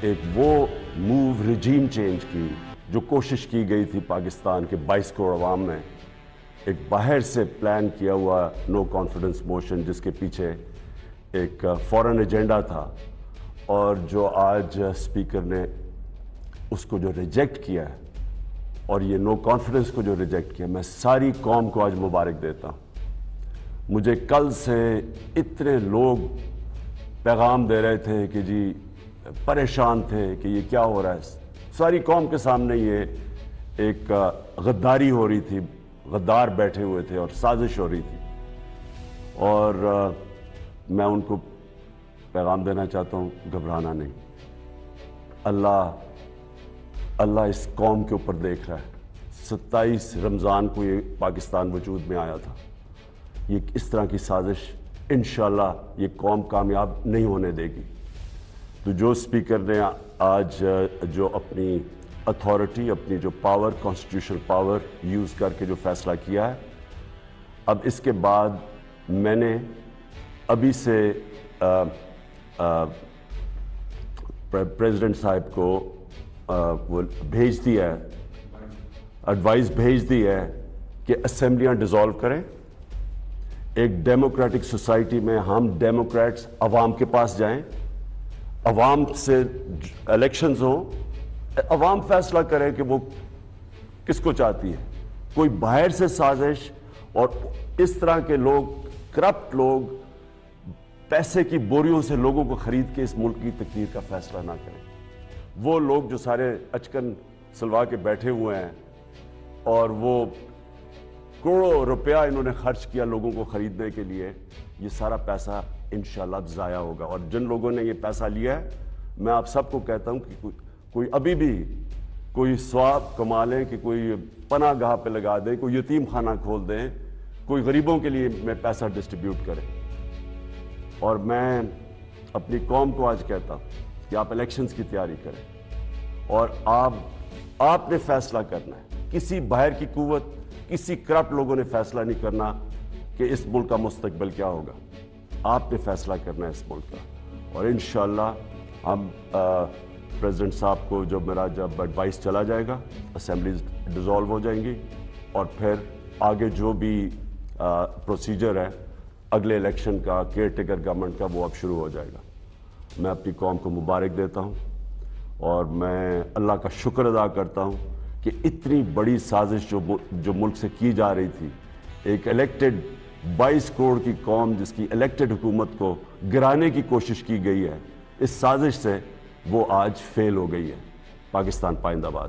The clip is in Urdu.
ایک وہ موو رجیم چینج کی جو کوشش کی گئی تھی پاکستان کے 22 کروڑ عوام نے، ایک باہر سے پلان کیا ہوا نو کانفیڈنس موشن جس کے پیچھے ایک فورن ایجنڈا تھا، اور جو آج اسپیکر نے اس کو جو ریجیکٹ کیا ہے، اور یہ نو کانفیڈنس کو جو ریجیکٹ کیا، میں ساری قوم کو آج مبارک دیتا ہوں۔ مجھے کل سے اتنے لوگ پیغام دے رہے تھے کہ جی پریشان تھے کہ یہ کیا ہو رہا ہے، ساری قوم کے سامنے یہ ایک غداری ہو رہی تھی، غدار بیٹھے ہوئے تھے اور سازش ہو رہی تھی، اور میں ان کو پیغام دینا چاہتا ہوں، گھبرانا نہیں، اللہ اس قوم کے اوپر دیکھ رہا ہے۔ 27 رمضان کو یہ پاکستان وجود میں آیا تھا، یہ اس طرح کی سازش انشاءاللہ یہ قوم کامیاب نہیں ہونے دے گی۔ تو جو اسپیکر نے آج جو اپنی اتھارٹی، اپنی جو پاور، کانسٹیٹیوشنل پاور یوز کر کے جو فیصلہ کیا ہے، اب اس کے بعد میں نے ابھی سے پریزیڈنٹ صاحب کو وہ بھیج دیا ہے، ایڈوائز بھیج دی ہے کہ اسمبلیاں ڈیزالو کریں۔ ایک ڈیموکریٹک سوسائٹی میں ہم ڈیموکریٹس عوام کے پاس جائیں، عوام سے الیکشنز ہوں، عوام فیصلہ کرے کہ وہ کس کو چاہتی ہے۔ کوئی باہر سے سازش اور اس طرح کے لوگ، کرپٹ لوگ، پیسے کی بوریوں سے لوگوں کو خرید کے اس ملک کی تقدیر کا فیصلہ نہ کریں۔ وہ لوگ جو سارے اچکن سلوا کے بیٹھے ہوئے ہیں اور وہ کروڑوں روپیہ انہوں نے خرچ کیا لوگوں کو خریدنے کے لیے، یہ سارا پیسہ انشاءاللہ ضائع ہوگا۔ اور جن لوگوں نے یہ پیسہ لیا ہے، میں آپ سب کو کہتا ہوں کہ کوئی ابھی بھی کوئی ثواب کما لیں، کہ کوئی پناہ گاہ پہ لگا دیں، کوئی یتیم خانہ کھول دیں، کوئی غریبوں کے لیے میں پیسہ ڈسٹریبیوٹ کریں۔ اور میں اپنی قوم کو آج کہتا ہوں کہ آپ الیکشنز کی تیاری کریں، اور آپ نے فیصلہ کرنا ہے، کسی باہر کی قوت، کسی کرپٹ لوگوں نے فیصلہ نہیں کرنا کہ اس ملک کا مستقبل کیا ہوگا۔ آپ نے فیصلہ کرنا ہے اس ملک کا، اور انشاءاللہ ہم پریزیڈنٹ صاحب کو جب ایڈوائس چلا جائے گا، اسمبلیز ڈیزالو ہو جائیں گی، اور پھر آگے جو بھی پروسیجر ہے اگلے الیکشن کا، کیئر ٹیکر گورنمنٹ کا، وہ اب شروع ہو جائے گا۔ میں اپنی قوم کو مبارک دیتا ہوں، اور میں اللہ کا شکر ادا کرتا ہوں کہ اتنی بڑی سازش جو ملک سے کی جا رہی تھی، ایک الیکٹڈ 22 کروڑ کی قوم جس کی الیکٹڈ حکومت کو گرانے کی کوشش کی گئی ہے، اس سازش سے وہ آج فیل ہو گئی ہے۔ پاکستان پائندہ باد۔